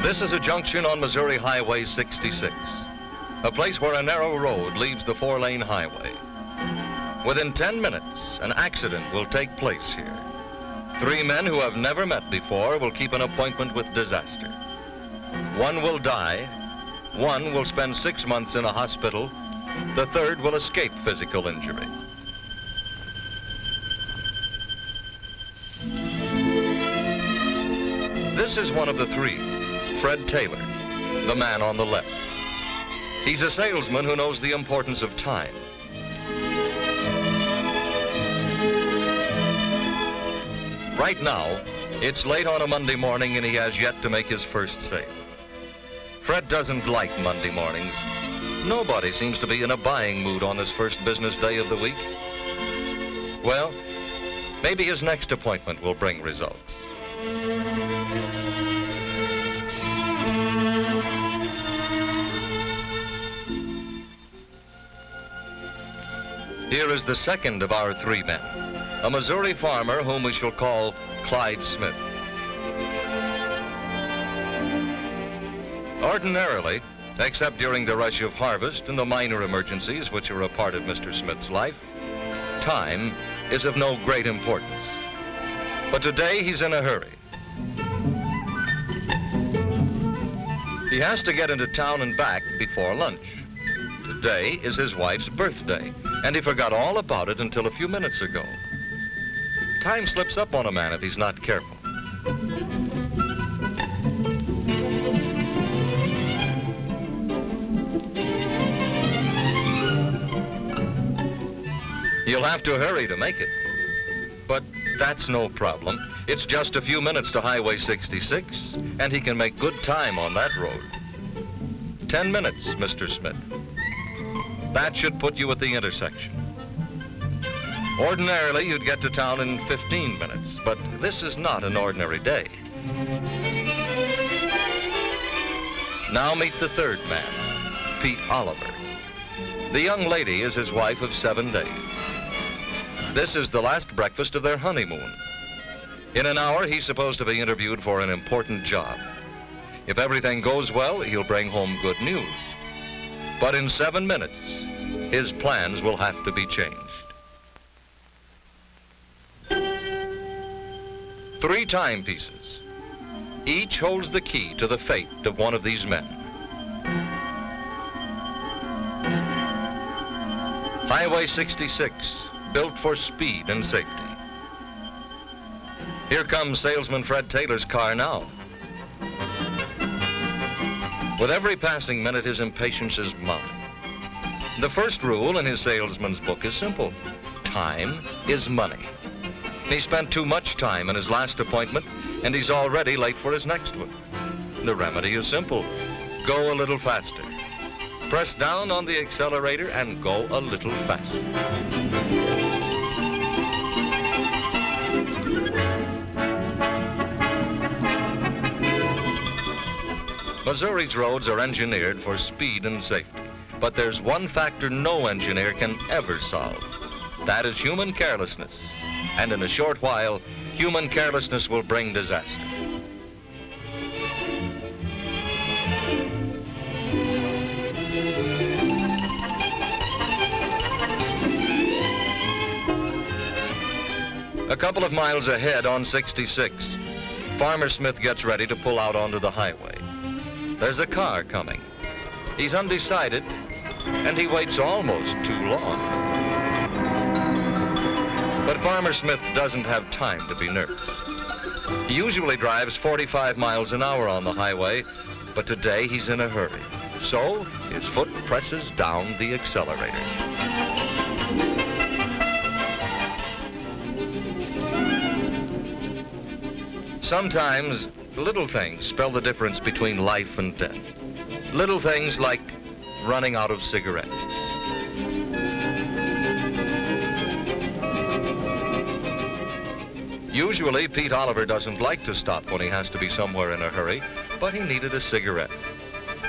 This is a junction on Missouri Highway 66, a place where a narrow road leaves the four-lane highway. Within 10 minutes, an accident will take place here. Three men who have never met before will keep an appointment with disaster. One will die, one will spend 6 months in a hospital, the third will escape physical injury. This is one of the three, Fred Taylor, the man on the left. He's a salesman who knows the importance of time. Right now, it's late on a Monday morning and he has yet to make his first sale. Fred doesn't like Monday mornings. Nobody seems to be in a buying mood on this first business day of the week. Well, maybe his next appointment will bring results. Here is the second of our three men, a Missouri farmer whom we shall call Clyde Smith. Ordinarily, except during the rush of harvest and the minor emergencies which are a part of Mr. Smith's life, time is of no great importance. But today he's in a hurry. He has to get into town and back before lunch. Today is his wife's birthday, and he forgot all about it until a few minutes ago. Time slips up on a man if he's not careful. You'll have to hurry to make it. But that's no problem. It's just a few minutes to Highway 66, and he can make good time on that road. 10 minutes, Mr. Smith. That should put you at the intersection. Ordinarily, you'd get to town in 15 minutes, but this is not an ordinary day. Now meet the third man, Pete Oliver. The young lady is his wife of 7 days. This is the last breakfast of their honeymoon. In an hour, he's supposed to be interviewed for an important job. If everything goes well, he'll bring home good news. But in 7 minutes, his plans will have to be changed. 3 timepieces. Each holds the key to the fate of one of these men. Highway 66, built for speed and safety. Here comes salesman Fred Taylor's car now. With every passing minute, his impatience is mounting. The first rule in his salesman's book is simple. Time is money. He spent too much time in his last appointment, and he's already late for his next one. The remedy is simple. Go a little faster. Press down on the accelerator and go a little faster. Missouri's roads are engineered for speed and safety, but there's one factor no engineer can ever solve. That is human carelessness. And in a short while, human carelessness will bring disaster. A couple of miles ahead on 66, Farmer Smith gets ready to pull out onto the highway. There's a car coming. He's undecided, and he waits almost too long. But Farmer Smith doesn't have time to be nervous. He usually drives 45 miles an hour on the highway, but today he's in a hurry. So his foot presses down the accelerator. Sometimes little things spell the difference between life and death. Little things like running out of cigarettes. Usually, Pete Oliver doesn't like to stop when he has to be somewhere in a hurry, but he needed a cigarette.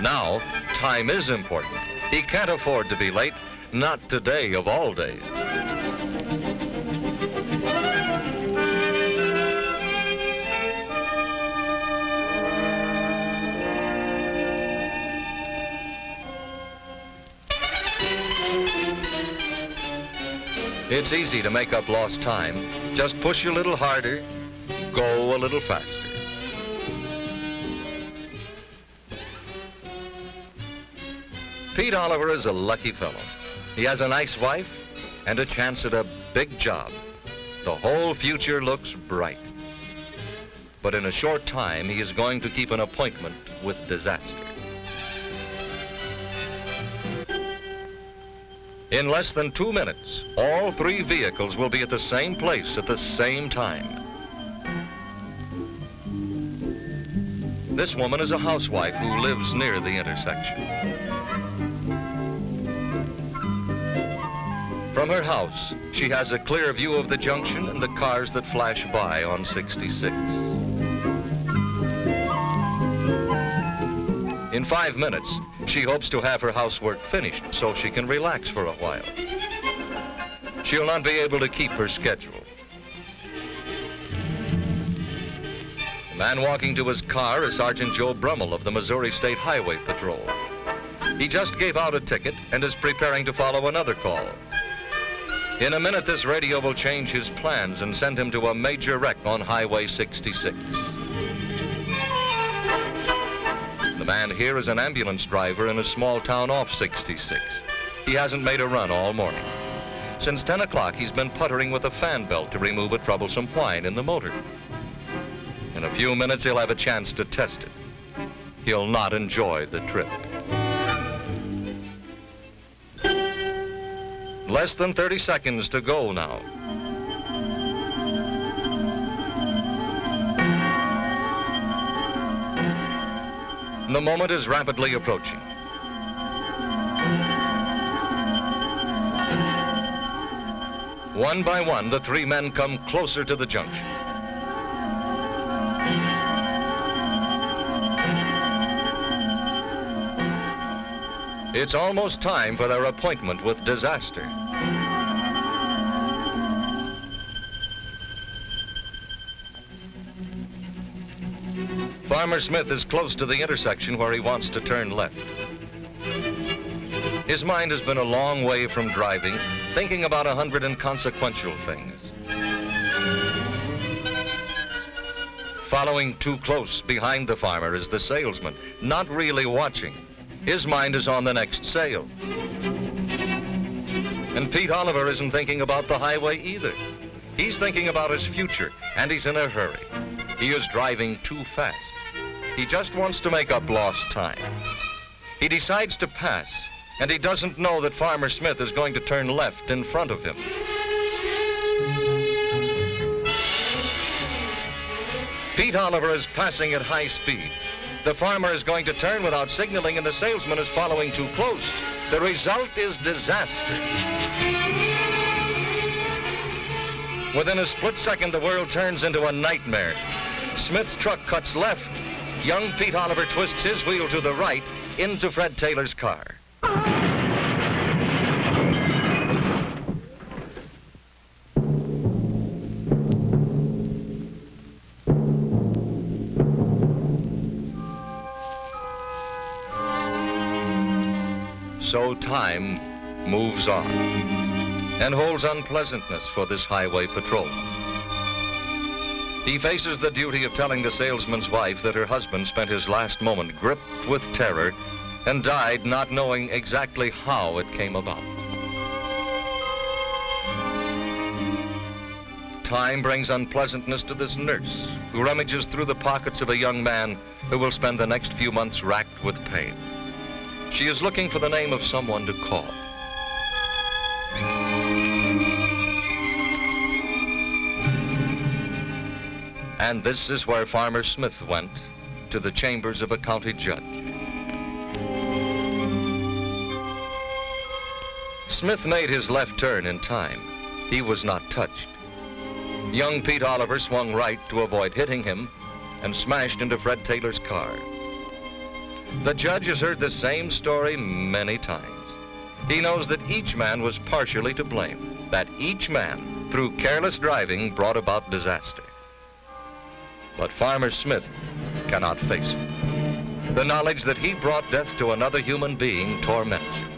Now, time is important. He can't afford to be late, not today of all days. It's easy to make up lost time. Just push a little harder, go a little faster. Pete Oliver is a lucky fellow. He has a nice wife and a chance at a big job. The whole future looks bright. But in a short time, he is going to keep an appointment with disaster. In less than 2 minutes, all 3 vehicles will be at the same place at the same time. This woman is a housewife who lives near the intersection. From her house, she has a clear view of the junction and the cars that flash by on 66. In 5 minutes, she hopes to have her housework finished so she can relax for a while. She'll not be able to keep her schedule. The man walking to his car is Sergeant Joe Brummel of the Missouri State Highway Patrol. He just gave out a ticket and is preparing to follow another call. In a minute, this radio will change his plans and send him to a major wreck on Highway 66. The man here is an ambulance driver in a small town off 66. He hasn't made a run all morning. Since 10 o'clock, he's been puttering with a fan belt to remove a troublesome whine in the motor. In a few minutes, he'll have a chance to test it. He'll not enjoy the trip. Less than 30 seconds to go now. The moment is rapidly approaching. One by one, the 3 men come closer to the junction. It's almost time for their appointment with disaster. Farmer Smith is close to the intersection where he wants to turn left. His mind has been a long way from driving, thinking about 100 inconsequential things. Following too close behind the farmer is the salesman, not really watching. His mind is on the next sale. And Pete Oliver isn't thinking about the highway either. He's thinking about his future, and he's in a hurry. He is driving too fast. He just wants to make up lost time. He decides to pass, and he doesn't know that Farmer Smith is going to turn left in front of him. Pete Oliver is passing at high speed. The farmer is going to turn without signaling, and the salesman is following too close. The result is disaster. Within a split second, the world turns into a nightmare. Smith's truck cuts left. Young Pete Oliver twists his wheel to the right into Fred Taylor's car. So time moves on and holds unpleasantness for this highway patrolman. He faces the duty of telling the salesman's wife that her husband spent his last moment gripped with terror and died not knowing exactly how it came about. Time brings unpleasantness to this nurse who rummages through the pockets of a young man who will spend the next few months racked with pain. She is looking for the name of someone to call. And this is where Farmer Smith went, to the chambers of a county judge. Smith made his left turn in time. He was not touched. Young Pete Oliver swung right to avoid hitting him and smashed into Fred Taylor's car. The judge has heard the same story many times. He knows that each man was partially to blame, that each man, through careless driving, brought about disaster. But Farmer Smith cannot face it. The knowledge that he brought death to another human being torments him.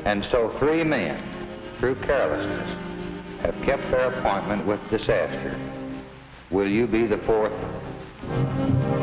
And so 3 men, through carelessness, have kept their appointment with disaster. Will you be the 4th?